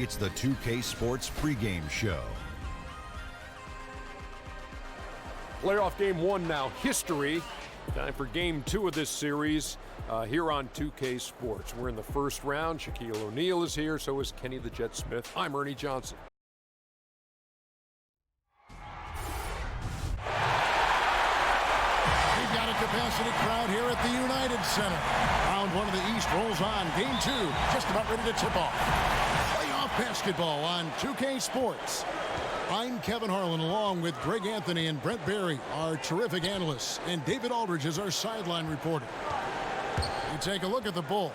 It's the 2K Sports pregame show. Playoff game one now, history. Time for game two of this series here on 2K Sports. We're in the first round. Shaquille O'Neal is here, so is Kenny the Jet Smith. I'm Ernie Johnson. We've got a capacity crowd here at the United Center. Round one of the East rolls on. Game two, just about ready to tip off. Playoff basketball on 2K Sports. I'm Kevin Harlan, along with Greg Anthony and Brent Barry, our terrific analysts, and David Aldridge is our sideline reporter. You take a look at the Bulls.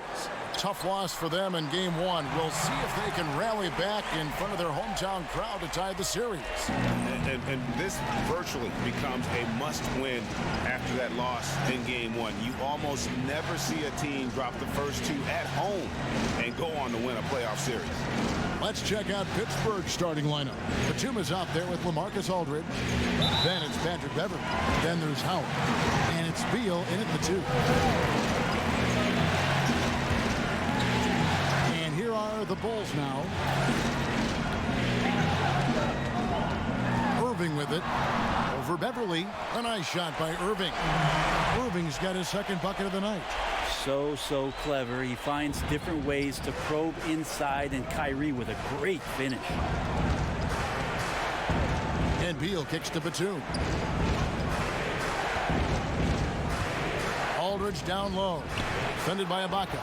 Tough loss for them in game one. We'll see if they can rally back in front of their hometown crowd to tie the series. And this virtually becomes a must-win after that loss in game one. You almost never see a team drop the first two at home and go on to win a playoff series. Let's check out Pittsburgh's starting lineup. Batum is out there with LaMarcus Aldridge. Then it's Patrick Beverley. Then there's Howard. And it's Beal in at the two. And here are the Bulls now. Irving with it. Over Beverley. A nice shot by Irving. Irving's got his second bucket of the night. So clever. He finds different ways to probe inside, and Kyrie with a great finish. And Beal kicks to Batum. Aldridge down low. Defended by Ibaka.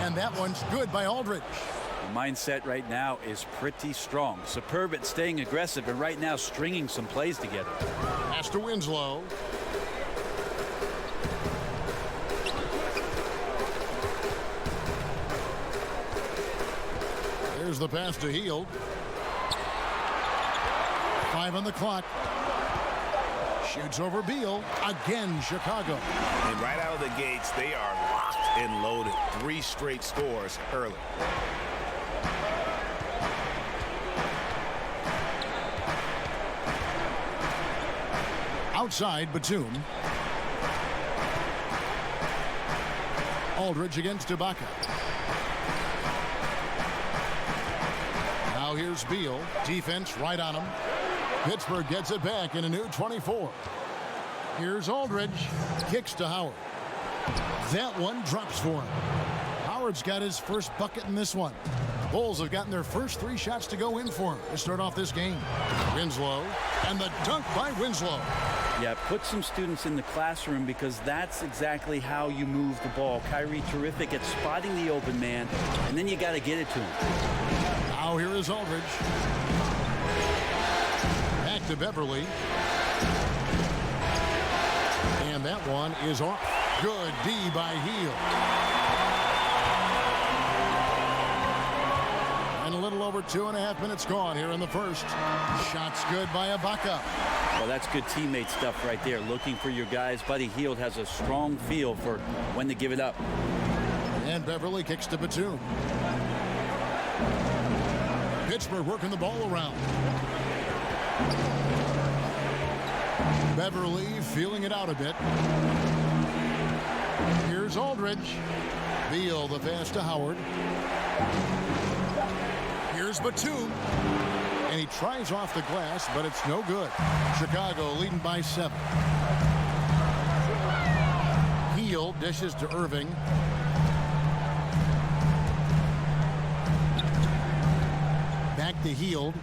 And that one's good by Aldridge. The mindset right now is pretty strong. Superb at staying aggressive, and right now stringing some plays together. Pass to Winslow. Here's the pass to Hield. 5 on the clock. Shoots over Beal. Again, Chicago. And right out of the gates, they are locked and loaded. 3 straight scores early. Outside, Batum. Aldridge against Ibaka. Now here's Beal. Defense right on him. Pittsburgh gets it back in a new 24. Here's Aldridge. Kicks to Howard. That one drops for him. Howard's got his first bucket in this one. Bulls have gotten their first 3 shots to go in for him to start off this game. Winslow. And the dunk by Winslow. Yeah, put some students in the classroom, because that's exactly how you move the ball. Kyrie terrific at spotting the open man, and then you got to get it to him. Now here is Aldridge. Back to Beverley. And that one is off. Good D by Hield. And a little over 2.5 minutes gone here in the first. Shots good by Ibaka. Well, that's good teammate stuff right there. Looking for your guys. Buddy Hield has a strong feel for when to give it up. And Beverley kicks to Batum. Pittsburgh working the ball around. Beverley feeling it out a bit. Here's Aldridge. Beal the pass to Howard. Here's Batum. And he tries off the glass, but it's no good. Chicago leading by 7. Hield dishes to Irving. Back to Hield.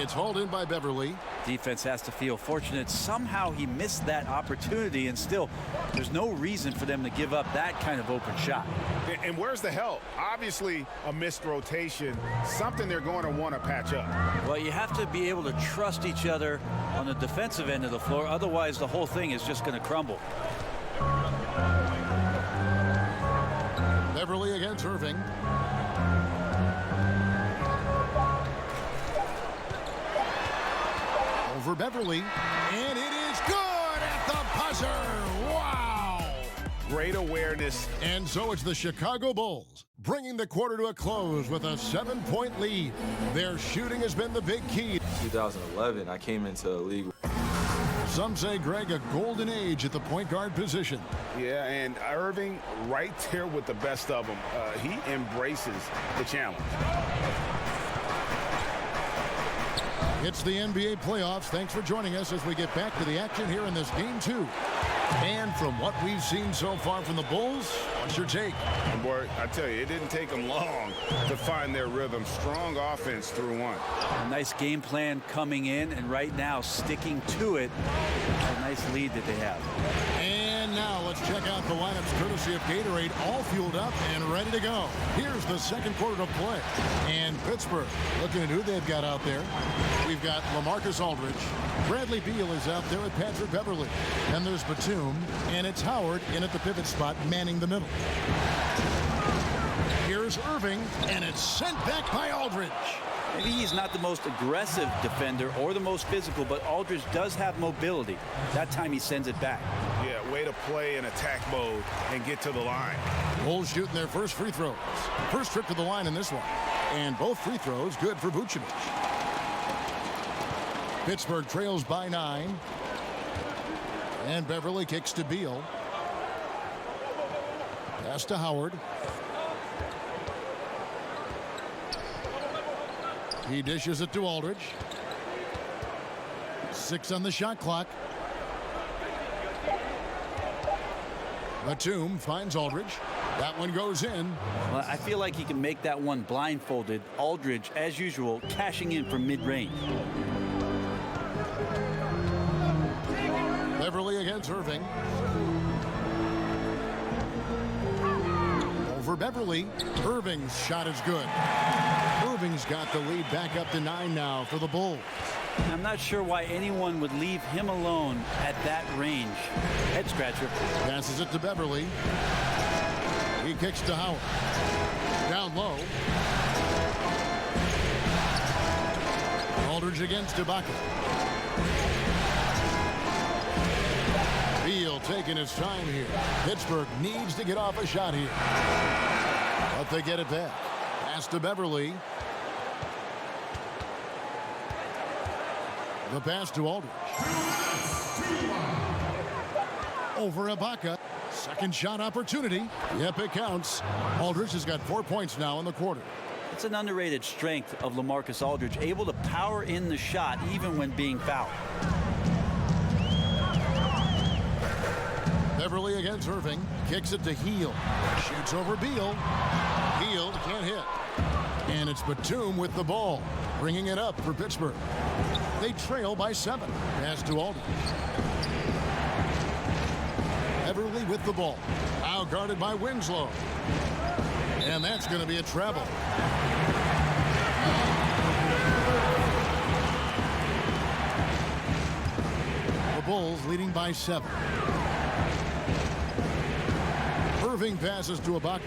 It's hauled in by Beverley. Defense has to feel fortunate. Somehow he missed that opportunity, and still there's no reason for them to give up that kind of open shot. And where's the help? Obviously a missed rotation, something they're going to want to patch up. Well, you have to be able to trust each other on the defensive end of the floor. Otherwise, the whole thing is just going to crumble. Beverley against Irving. Over Beverley, and it is good at the buzzer. Wow! Great awareness. And so it's the Chicago Bulls bringing the quarter to a close with a 7-point lead. Their shooting has been the big key. 2011, I came into the league. Some say, Greg, a golden age at the point guard position. Yeah, and Irving right there with the best of them. He embraces the challenge. It's the NBA playoffs. Thanks for joining us as we get back to the action here in this game 2. And from what we've seen so far from the Bulls, what's your take? Boy, I tell you, it didn't take them long to find their rhythm. Strong offense through one. A nice game plan coming in, and right now sticking to it. A nice lead that they have. And now let's check out the lineups courtesy of Gatorade, all fueled up and ready to go. Here's the second quarter of play. And Pittsburgh, looking at who they've got out there. We've got LaMarcus Aldridge. Bradley Beal is out there with Patrick Beverley. And there's Batum, and it's Howard in at the pivot spot, manning the middle. Here's Irving, and it's sent back by Aldridge. Maybe he's not the most aggressive defender or the most physical, but Aldridge does have mobility. That time he sends it back. Yeah, way to play in attack mode and get to the line. Bulls shooting their first free throws. First trip to the line in this one. And both free throws good for Vucevic. Pittsburgh trails by 9. And Beverly kicks to Beal. Pass to Howard. He dishes it to Aldridge. 6 on the shot clock. Batum finds Aldridge. That one goes in. Well, I feel like he can make that one blindfolded. Aldridge, as usual, cashing in from mid-range. Beverly against Irving. Over Beverly. Irving's shot is good. Irving's got the lead back up to 9 now for the Bulls. I'm not sure why anyone would leave him alone at that range. Head scratcher. Passes it to Beverly. He kicks to Howard. Down low. Aldridge against Ibaka. Beal taking his time here. Pittsburgh needs to get off a shot here. But they get it back. Pass to Beverly. The pass to Aldridge. Over Ibaka. Second shot opportunity. Yep, it counts. Aldridge has got 4 points now in the quarter. It's an underrated strength of LaMarcus Aldridge, able to power in the shot even when being fouled. Beverly against Irving. Kicks it to Heel. Shoots over Beal. Heel can't hit. And it's Batum with the ball, bringing it up for Pittsburgh. They trail by 7. Pass to Aldridge. Beverly with the ball. Now guarded by Winslow. And that's going to be a travel. The Bulls leading by 7. Irving passes to Ibaka.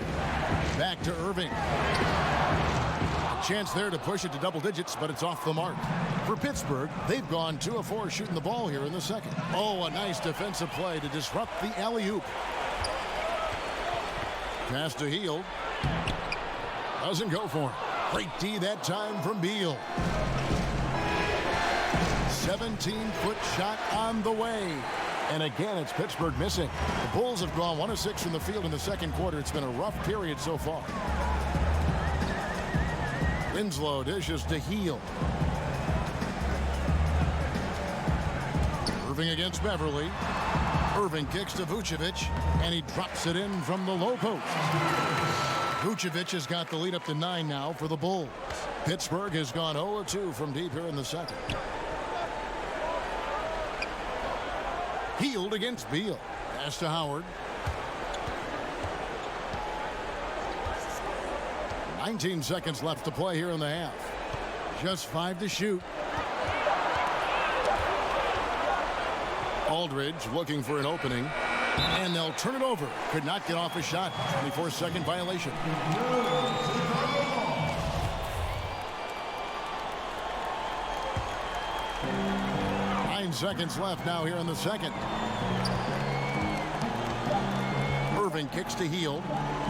Back to Irving. A chance there to push it to double digits, but it's off the mark. For Pittsburgh, they've gone 2 of 4 shooting the ball here in the second. Oh, a nice defensive play to disrupt the alley-oop. Pass to Heel. Doesn't go for him. Great D that time from Beal. 17-foot shot on the way. And again, it's Pittsburgh missing. The Bulls have gone 1 of 6 from the field in the second quarter. It's been a rough period so far. Winslow dishes to Heel. Irving against Beverly. Irving kicks to Vucevic, and he drops it in from the low post. Vucevic has got the lead up to 9 now for the Bulls. Pittsburgh has gone 0-2 from deep here in the second. Healed against Beal. Pass to Howard. 19 seconds left to play here in the half. Just 5 to shoot. Aldridge looking for an opening. And they'll turn it over. Could not get off a shot. 24-second violation. Seconds left now here in the second. Irving kicks to Heel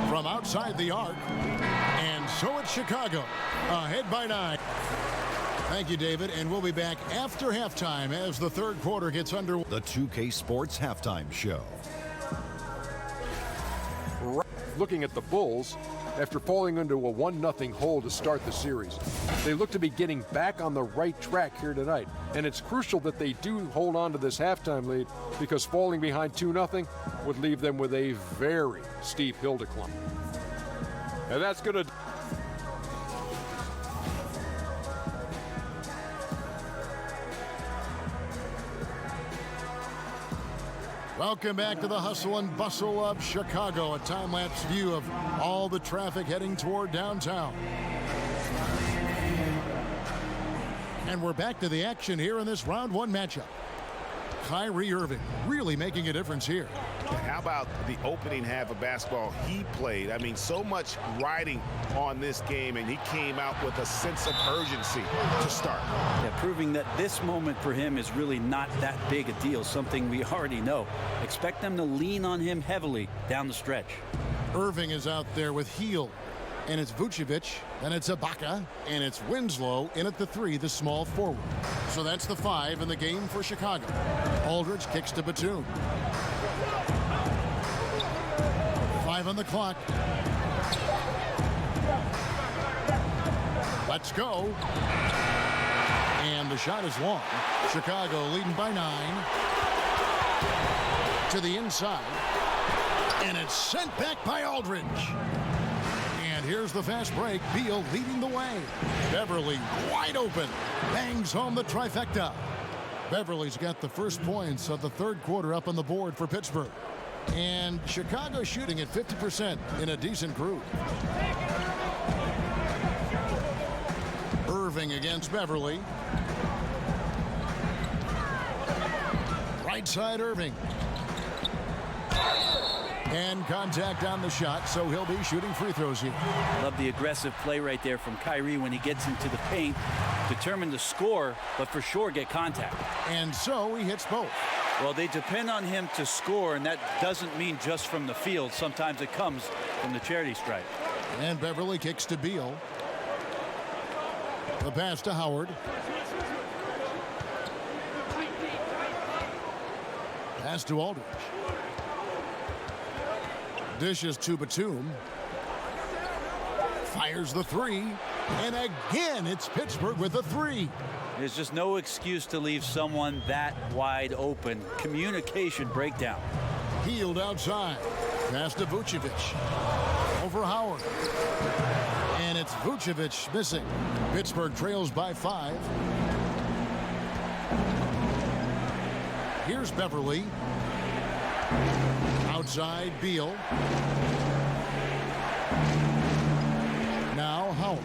from outside the arc. And so it's Chicago ahead by 9. Thank you, David, and we'll be back after halftime as the third quarter gets underway. The 2K Sports Halftime Show. Looking at the Bulls, after falling into a 1-0 hole to start the series, they look to be getting back on the right track here tonight. And it's crucial that they do hold on to this halftime lead, because falling behind 2-0 would leave them with a very steep hill to climb. And that's going to... Welcome back to the hustle and bustle of Chicago, a time-lapse view of all the traffic heading toward downtown. And we're back to the action here in this round one matchup. Kyrie Irving really making a difference here. How about the opening half of basketball he played? I mean, so much riding on this game, and he came out with a sense of urgency to start. Yeah, proving that this moment for him is really not that big a deal, something we already know. Expect them to lean on him heavily down the stretch. Irving is out there with Heel, and it's Vucevic, then it's Ibaka, and it's Winslow in at the 3, the small forward. So that's the 5 in the game for Chicago. Aldridge kicks to Batum. 5 on the clock. Let's go. And the shot is long. Chicago leading by 9. To the inside. And it's sent back by Aldridge. And here's the fast break. Beal leading the way. Beverly wide open. Bangs home the trifecta. Beverly's got the first points of the third quarter up on the board for Pittsburgh. And Chicago shooting at 50% in a decent group. Irving against Beverly. Right side Irving. And contact on the shot, so he'll be shooting free throws here. Love the aggressive play right there from Kyrie when he gets into the paint. Determined to score, but for sure get contact. And so he hits both. Well, they depend on him to score, and that doesn't mean just from the field. Sometimes it comes from the charity stripe. And Beverly kicks to Beal. The pass to Howard. Pass to Aldridge. Dishes to Batum. Fires the 3. And again, it's Pittsburgh with a 3. There's just no excuse to leave someone that wide open. Communication breakdown. Healed outside. Pass to Vucevic. Over Howard. And it's Vucevic missing. Pittsburgh trails by 5. Here's Beverly. Outside Beal. Now Howard.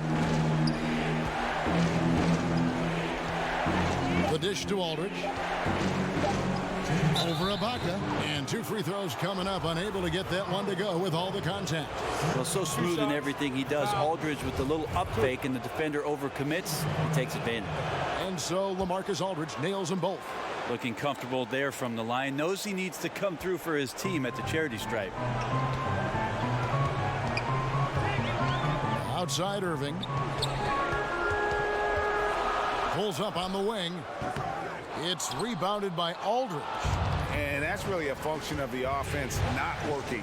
The dish to Aldridge. Over Ibaka. And 2 free throws coming up. Unable to get that one to go with all the contact. Well, so smooth in everything he does. Aldridge with the little up fake, and the defender overcommits. He takes advantage. And so LaMarcus Aldridge nails them both. Looking comfortable there from the line. Knows he needs to come through for his team at the charity stripe. Outside Irving. Pulls up on the wing. It's rebounded by Aldridge. And that's really a function of the offense not working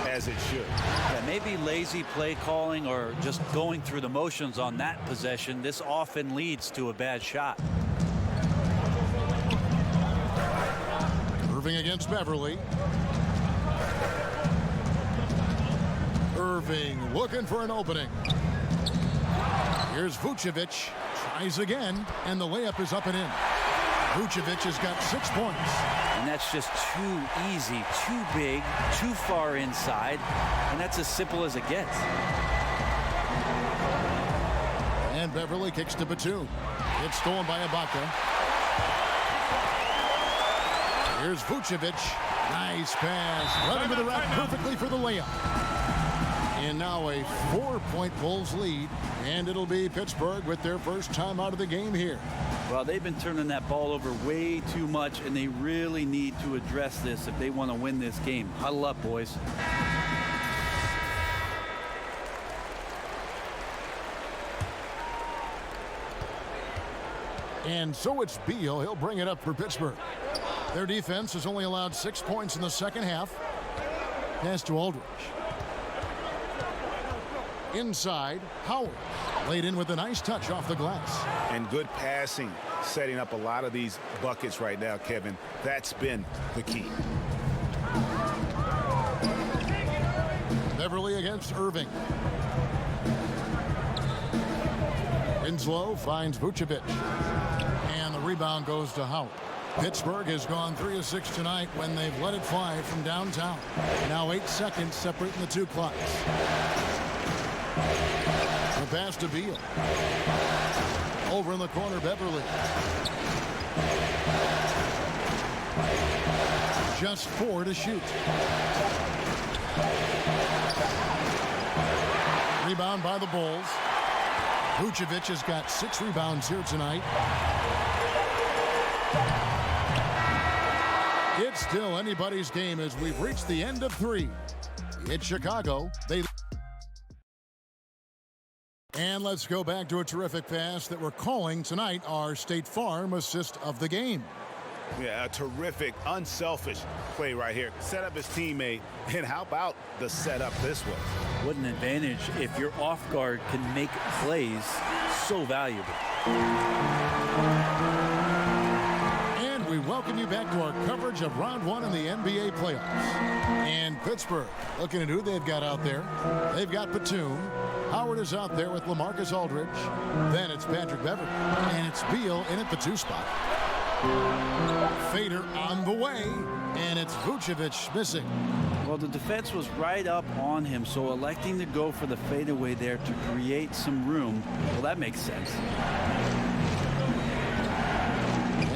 as it should. Yeah, maybe lazy play calling or just going through the motions on that possession. This often leads to a bad shot. Irving against Beverly. Irving looking for an opening. Here's Vucevic. Tries again, and the layup is up and in. Vucevic has got 6 points. And that's just too easy, too big, too far inside. And that's as simple as it gets. And Beverly kicks to Batum. It's stolen by Ibaka. Here's Vucevic. Nice pass. Running to the rack perfectly for the layup. And now a 4-point Bulls lead. And it'll be Pittsburgh with their first time out of the game here. Well, they've been turning that ball over way too much, and they really need to address this if they want to win this game. Huddle up, boys. And so it's Beal. He'll bring it up for Pittsburgh. Their defense has only allowed 6 points in the second half. Pass to Aldridge. Inside, Howard. Laid in with a nice touch off the glass. And good passing, setting up a lot of these buckets right now, Kevin. That's been the key. Beverly against Irving. Winslow finds Vucevic. And the rebound goes to Howard. Pittsburgh has gone 3 of 6 tonight when they've let it fly from downtown. Now 8 seconds separating the two clocks. The pass to Beal. Over in the corner, Beverly. Just 4 to shoot. Rebound by the Bulls. Vucevic has got 6 rebounds here tonight. It's still anybody's game as we've reached the end of 3. It's Chicago. And let's go back to a terrific pass that we're calling tonight our State Farm assist of the game. Yeah, a terrific, unselfish play right here. Set up his teammate, and how about the setup this way? What an advantage if your off guard can make plays so valuable. And we welcome you back to our coverage of round 1 in the NBA playoffs. And Pittsburgh, looking at who they've got out there. They've got Batum. Howard is out there with LaMarcus Aldridge. Then it's Patrick Beverly. And it's Beal in at the 2 spot. Fader on the way. And it's Vucevic missing. Well, the defense was right up on him, so electing to go for the fadeaway there to create some room, well, that makes sense.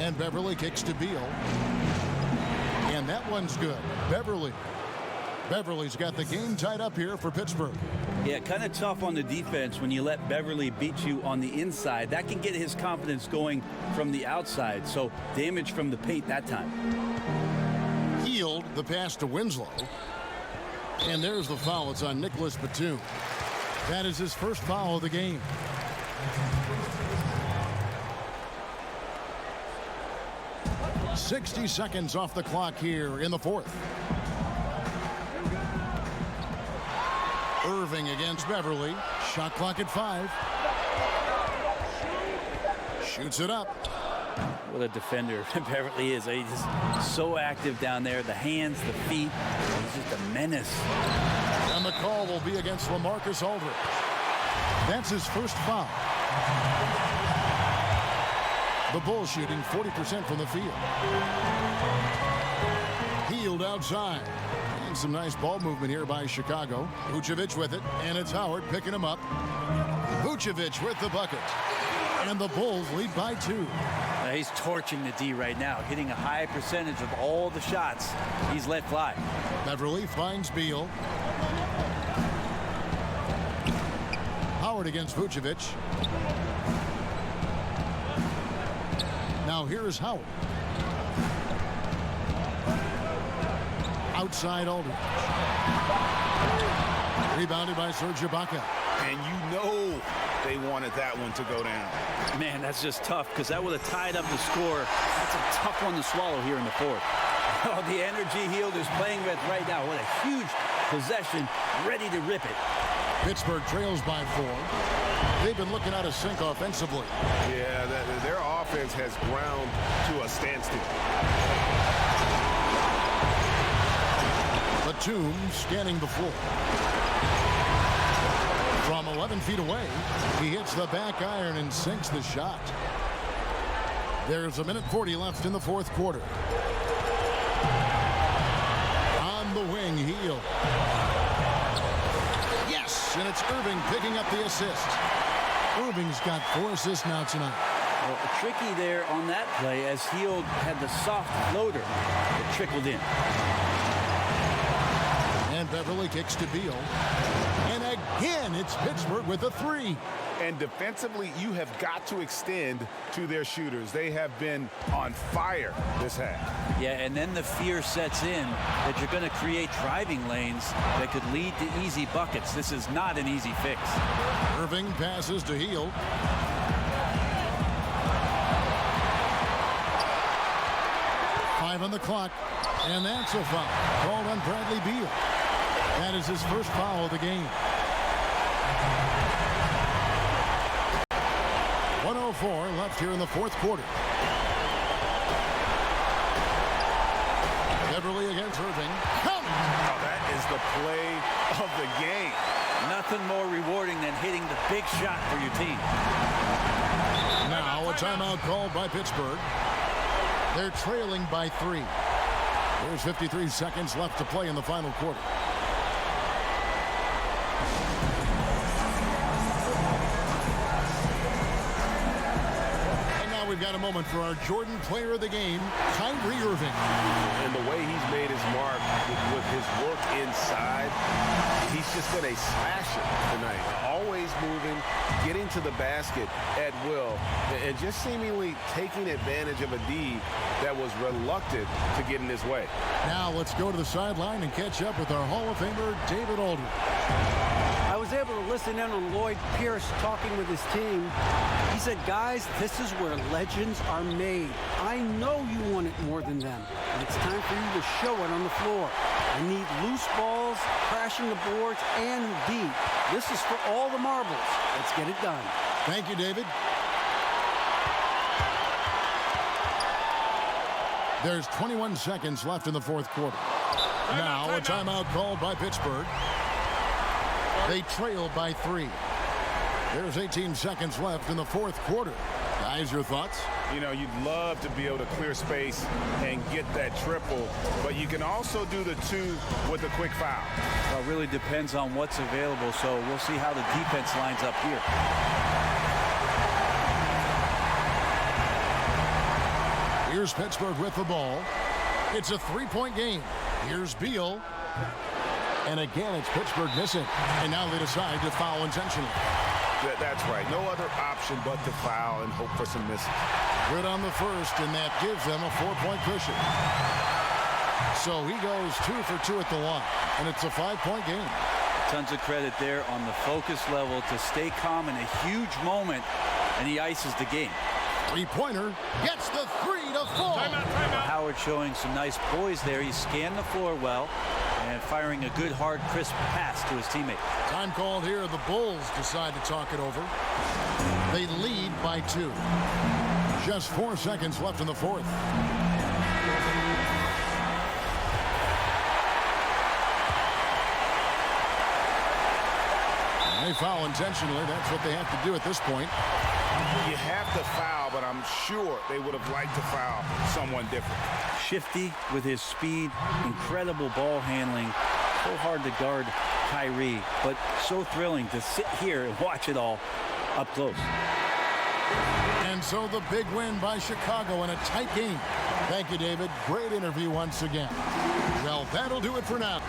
And Beverly kicks to Beal. And that one's good. Beverly's got the game tied up here for Pittsburgh. Yeah, kind of tough on the defense when you let Beverly beat you on the inside. That can get his confidence going from the outside, so damage from the paint that time. Healed the pass to Winslow. And there's the foul. It's on Nicholas Batum. That is his first foul of the game. "60 seconds off the clock here in the 4th. Irving against Beverly. Shot clock at 5. Shoots it up. What a defender Beverly is. He's just so active down there. The hands, the feet. He's just a menace. And the call will be against LaMarcus Aldridge. That's his first foul. The Bulls shooting 40% from the field. Healed outside. And some nice ball movement here by Chicago. Vucevic with it, and it's Howard picking him up. Vucevic with the bucket. And the Bulls lead by 2. He's torching the D right now, hitting a high percentage of all the shots he's let fly. Beverly finds Beal. Howard against Vucevic. Now here is Howard. Outside Aldridge. Rebounded by Serge Ibaka. And you know they wanted that one to go down. Man, that's just tough because that would have tied up the score. That's a tough one to swallow here in the 4th. Oh, the energy Hield is playing with right now. What a huge possession, ready to rip it. Pittsburgh trails by 4. They've been looking out of sync offensively. Yeah, their offense has ground to a standstill. Batum scanning the floor. From 11 feet away, he hits the back iron and sinks the shot. There's 1:40 left in the 4th quarter. On the wing, Hield. Yes, and it's Irving picking up the assist. Irving's got 4 assists now tonight. Well, tricky there on that play as Hield had the soft floater that trickled in. And Beverly kicks to Beal. And again, it's Pittsburgh with a 3. And defensively, you have got to extend to their shooters. They have been on fire this half. Yeah, and then the fear sets in that you're going to create driving lanes that could lead to easy buckets. This is not an easy fix. Irving passes to Hield. 5 on the clock. And that's a foul called on Bradley Beal. That is his first foul of the game. 1:04 left here in the fourth quarter. Beverly against Irving. Oh, that is the play of the game. Nothing more rewarding than hitting the big shot for your team. Now a timeout called by Pittsburgh. They're trailing by 3. There's 53 seconds left to play in the final quarter. And now we've got a moment for our Jordan player of the game, Kyrie Irving. And the way he's made his mark with his work inside, he's just been a slasher tonight. Always moving, getting to the basket at will, and just seemingly taking advantage of a D that was reluctant to get in his way. Now let's go to the sideline and catch up with our Hall of Famer, David Aldridge. I was able to listen in on Lloyd Pierce talking with his team. He said, guys, this is where legends are made. I know you want it more than them. And it's time for you to show it on the floor. I need loose balls, crashing the boards, and D. This is for all the marbles. Let's get it done. Thank you, David. There's 21 seconds left in the fourth quarter. Now a timeout called by Pittsburgh. They trail by 3. There's 18 seconds left in the fourth quarter. Guys, your thoughts? You know, you'd love to be able to clear space and get that triple, but you can also do the 2 with a quick foul. Well, it really depends on what's available, so we'll see how the defense lines up here. Here's Pittsburgh with the ball. It's a 3-point game. Here's Beal. And again, it's Pittsburgh missing. And now they decide to foul intentionally. That's right. No other option but to foul and hope for some misses. Good on the first, and that gives them a 4-point cushion. So he goes 2 for 2 at the line, and it's a 5-point game. Tons of credit there on the focus level to stay calm in a huge moment, and he ices the game. 3-pointer gets the 3 to fall. Timeout. Howard showing some nice poise there. He scanned the floor well and firing a good, hard, crisp pass to his teammate. Time called here. The Bulls decide to talk it over. They lead by 2. Just 4 seconds left in the fourth. They foul intentionally. That's what they have to do at this point. You have to foul, but I'm sure they would have liked to foul someone different. Shifty with his speed, incredible ball handling. So hard to guard Kyrie, but so thrilling to sit here and watch it all up close. And so the big win by Chicago in a tight game. Thank you, David. Great interview once again. Well, that'll do it for now.